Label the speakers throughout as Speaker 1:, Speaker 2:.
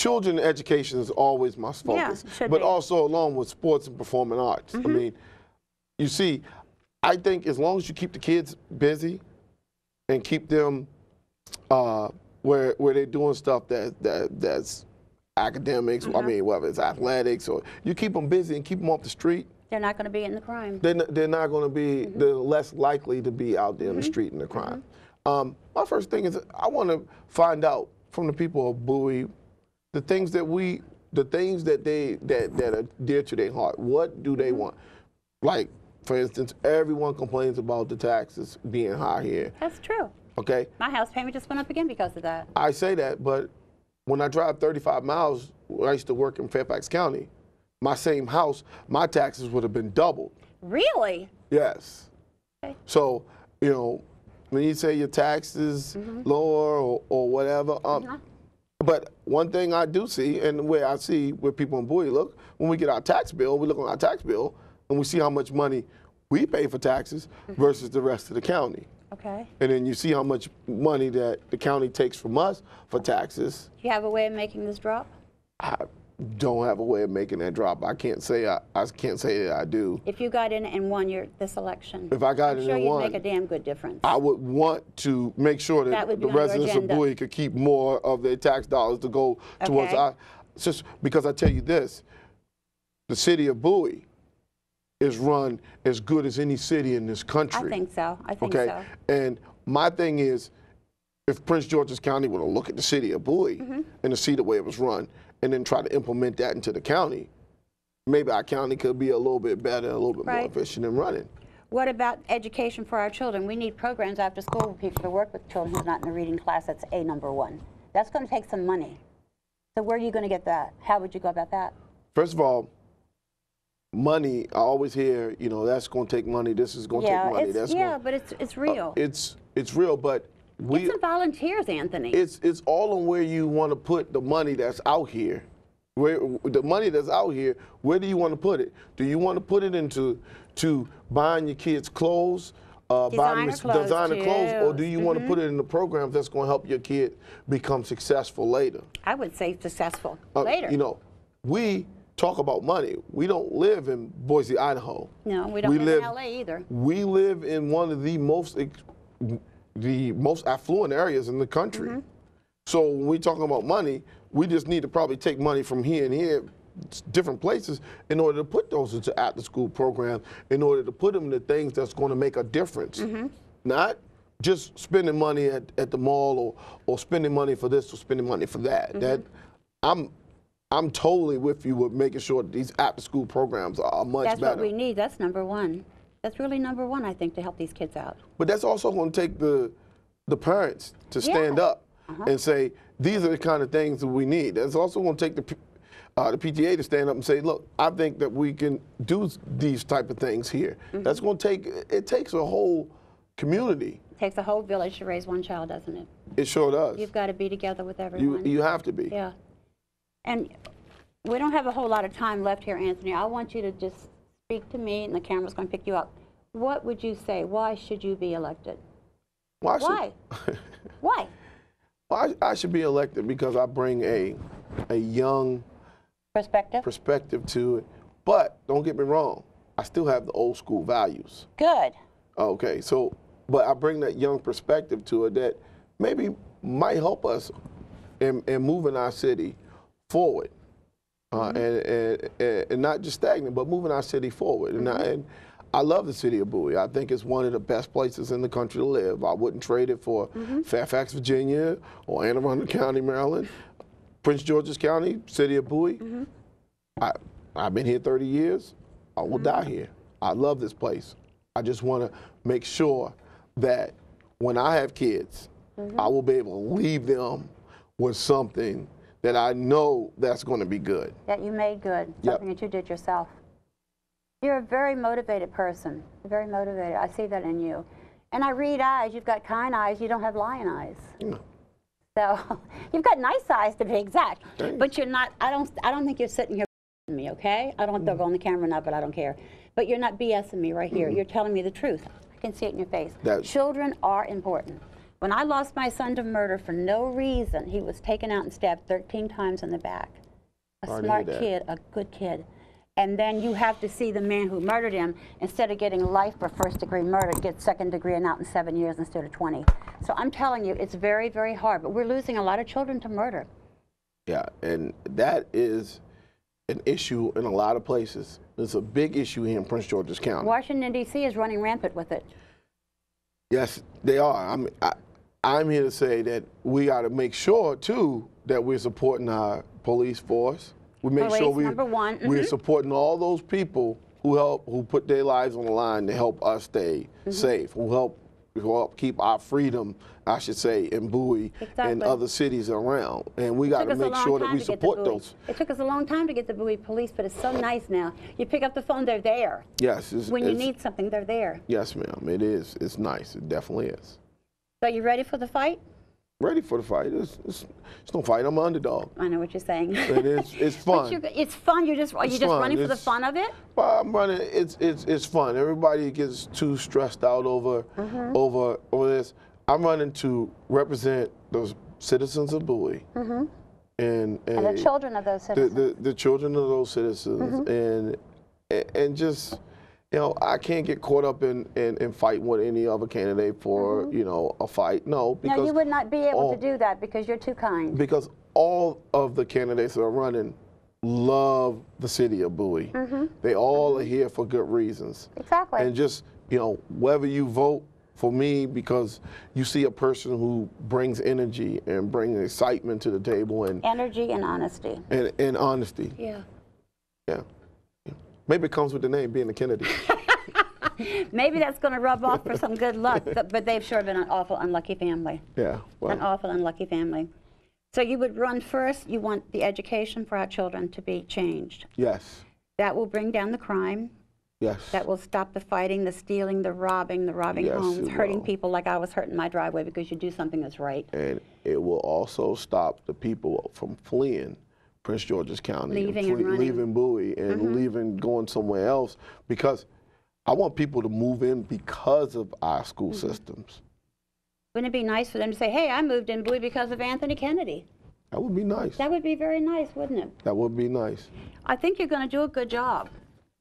Speaker 1: children education is always my focus,
Speaker 2: it should
Speaker 1: but
Speaker 2: be.
Speaker 1: also along with sports and performing arts. I mean, you see, I think as long as you keep the kids busy and keep them where they're doing stuff that's academics, I mean, whether it's athletics, or you keep them busy and keep them off the street,
Speaker 2: They're not going to be in the crime.
Speaker 1: they're not going to be, they're less likely to be out there in the street in the crime. My first thing is I want to find out from the people of Bowie the things that that are dear to their heart. What do they want? Like, for instance, everyone complains about the taxes being high here.
Speaker 2: That's true.
Speaker 1: Okay,
Speaker 2: My house payment just went up again because of that.
Speaker 1: I say that, but when I drive 35 miles, I used to work in Fairfax County, my same house, my taxes would have been doubled.
Speaker 2: Really?
Speaker 1: Yes.
Speaker 2: Okay.
Speaker 1: So, you know, when you say your taxes lower or whatever, but one thing I do see, and the way I see where people in Bowie look, when we get our tax bill, we look on our tax bill and we see how much money we pay for taxes versus the rest of the county.
Speaker 2: Okay.
Speaker 1: And then you see how much money that the county takes from us for taxes.
Speaker 2: Do you have a way of making this drop?
Speaker 1: I don't have a way of making that drop. I can't say I can't say that I do.
Speaker 2: If you got in and won this election,
Speaker 1: If I got
Speaker 2: I'm
Speaker 1: in
Speaker 2: sure
Speaker 1: and
Speaker 2: you'd
Speaker 1: won,
Speaker 2: make a damn good difference.
Speaker 1: I would want to make sure
Speaker 2: That
Speaker 1: that
Speaker 2: would be
Speaker 1: the
Speaker 2: on your
Speaker 1: residents of
Speaker 2: agenda.
Speaker 1: Bowie could keep more of their tax dollars to go towards
Speaker 2: Okay.
Speaker 1: just because I tell you this, the city of Bowie is run as good as any city in this country.
Speaker 2: I think so. I think
Speaker 1: Okay,
Speaker 2: so.
Speaker 1: and my thing is, if Prince George's County were to look at the city of Bowie and to see the way it was run, and then try to implement that into the county, maybe our county could be a little bit better, a little bit more
Speaker 2: Right.
Speaker 1: efficient in running.
Speaker 2: What about education for our children? We need programs after school for people to work with children who's not in the reading class. That's #1. That's going to take some money. So where are you going to get that? How would you go about that?
Speaker 1: First of all, money, I always hear, you know, that's going to take money, this is going to take money.
Speaker 2: But it's real.
Speaker 1: It's real, but
Speaker 2: It's some volunteers, Anthony.
Speaker 1: it's all on where you want to put the money that's out here. Where the money that's out here, where do you want to put it? Do you want to put it into buying your kids clothes, buying designer clothes, or do you want to put it in the programs that's going to help your kid become successful later?
Speaker 2: I would say successful later.
Speaker 1: You know, we talk about money. We don't live in Boise, Idaho.
Speaker 2: No, we don't live in LA either.
Speaker 1: We live in one of the most affluent areas in the country. So when we talking about money, we just need to probably take money from here and here, different places, in order to put those into after-school programs, in order to put them into things that's going to make a difference. Not just spending money at the mall or spending money for this or spending money for that. That I'm totally with you with making sure that these after-school programs are much better.
Speaker 2: That's what we need. That's #1. That's really #1, I think, to help these kids out.
Speaker 1: But that's also going to take the parents to stand up and say, these are the kind of things that we need. That's also going to take the PTA to stand up and say, look, I think that we can do these type of things here. That's going to take, it takes a whole community.
Speaker 2: It takes a whole village to raise one child, doesn't it?
Speaker 1: It sure does.
Speaker 2: You've got to be together with everyone.
Speaker 1: You have to be.
Speaker 2: Yeah. And we don't have a whole lot of time left here, Anthony. I want you to just speak to me, and the camera's going to pick you up. What would you say? Why should you be elected?
Speaker 1: Why?
Speaker 2: Why?
Speaker 1: Well, I should be elected because I bring a young perspective to it. But don't get me wrong, I still have the old school values.
Speaker 2: Good.
Speaker 1: Okay, so, but I bring that young perspective to it that maybe might help us in moving our city forward. And not just stagnant, but moving our city forward. And I love the city of Bowie. I think it's one of the best places in the country to live. I wouldn't trade it for Fairfax, Virginia, or Anne Arundel County, Maryland, Prince George's County, city of Bowie. I've been here 30 years. I will die here. I love this place. I just want to make sure that when I have kids, I will be able to leave them with something that I know that's going to be good.
Speaker 2: That you made good, something that you did yourself. You're a very motivated person, very motivated. I see that in you. And I read eyes. You've got kind eyes. You don't have lion eyes. So you've got nice eyes, to be exact. But you're not, I don't think you're sitting here with me, okay? I don't know if they'll go on the camera or not, but I don't care. But you're not BSing me right here. You're telling me the truth. I can see it in your face. Children are important. When I lost my son to murder for no reason, he was taken out and stabbed 13 times in the back. A smart kid, a good kid. And then you have to see the man who murdered him, instead of getting life for first-degree murder, get second-degree and out in 7 years instead of 20. So I'm telling you, it's very, very hard. But we're losing a lot of children to murder.
Speaker 1: Yeah, and that is an issue in a lot of places. It's a big issue here in Prince George's County.
Speaker 2: Washington, D.C. is running rampant with it.
Speaker 1: Yes, they are. I'm here to say that we got to make sure, too, that we're supporting our police force. We make sure we're supporting all those people who put their lives on the line to help us stay safe, who help keep our freedom, I should say, in Bowie and other cities around. And we got to make sure that we support those.
Speaker 2: It took us a long time to get the Bowie police, but it's so nice now. You pick up the phone, they're there.
Speaker 1: Yes.
Speaker 2: When you need something, they're there.
Speaker 1: Yes, ma'am. It is. It's nice. It definitely is.
Speaker 2: So you ready for the fight?
Speaker 1: Ready for the fight. It's no fight. I'm an underdog.
Speaker 2: I know what you're saying.
Speaker 1: And it's fun.
Speaker 2: It's fun. Are you just running for the fun of it?
Speaker 1: Well, I'm running. It's fun. Everybody gets too stressed out over this. I'm running to represent those citizens of Bowie and
Speaker 2: the children of those citizens.
Speaker 1: The children of those citizens and just. You know, I can't get caught up in fighting with any other candidate for, you know, a fight. No, because...
Speaker 2: No, you would not be able to do that because you're too kind.
Speaker 1: Because all of the candidates that are running love the city of Bowie. They all are here for good reasons.
Speaker 2: Exactly.
Speaker 1: And just, you know, whether you vote for me because you see a person who brings energy and brings excitement to the table and...
Speaker 2: Energy and honesty.
Speaker 1: And honesty.
Speaker 2: Yeah.
Speaker 1: Yeah. Maybe it comes with the name, being a Kennedy.
Speaker 2: Maybe that's going to rub off for some good luck, but they've sure been an awful unlucky family.
Speaker 1: Yeah. Well.
Speaker 2: An awful unlucky family. So you would run first, you want the education for our children to be changed.
Speaker 1: Yes.
Speaker 2: That will bring down the crime.
Speaker 1: Yes.
Speaker 2: That will stop the fighting, the stealing, the robbing homes, hurting people like I was hurting my driveway because you do something that's right.
Speaker 1: And it will also stop the people from fleeing Prince George's County, leaving Bowie and going somewhere else, because I want people to move in because of our school systems.
Speaker 2: Wouldn't it be nice for them to say, hey, I moved in Bowie because of Anthony Kennedy?
Speaker 1: That would be nice.
Speaker 2: That would be very nice, wouldn't it?
Speaker 1: That would be nice.
Speaker 2: I think you're going to do a good job.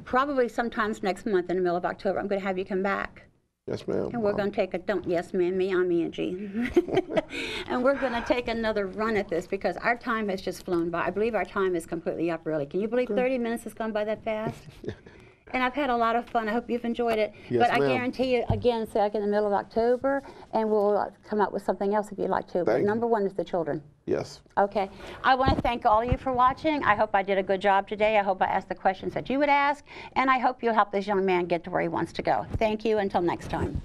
Speaker 2: Probably sometimes next month in the middle of October, I'm going to have you come back.
Speaker 1: Yes, ma'am.
Speaker 2: And we're going to take yes, ma'am, I'm Angie. And we're going to take another run at this because our time has just flown by. I believe our time is completely up, really. Can you believe 30 minutes has gone by that fast? And I've had a lot of fun. I hope you've enjoyed it.
Speaker 1: Yes,
Speaker 2: but I guarantee you, again, in the middle of October, and we'll come up with something else if you'd like to. But number one is the children.
Speaker 1: Yes.
Speaker 2: Okay. I want to thank all of you for watching. I hope I did a good job today. I hope I asked the questions that you would ask. And I hope you'll help this young man get to where he wants to go. Thank you. Until next time.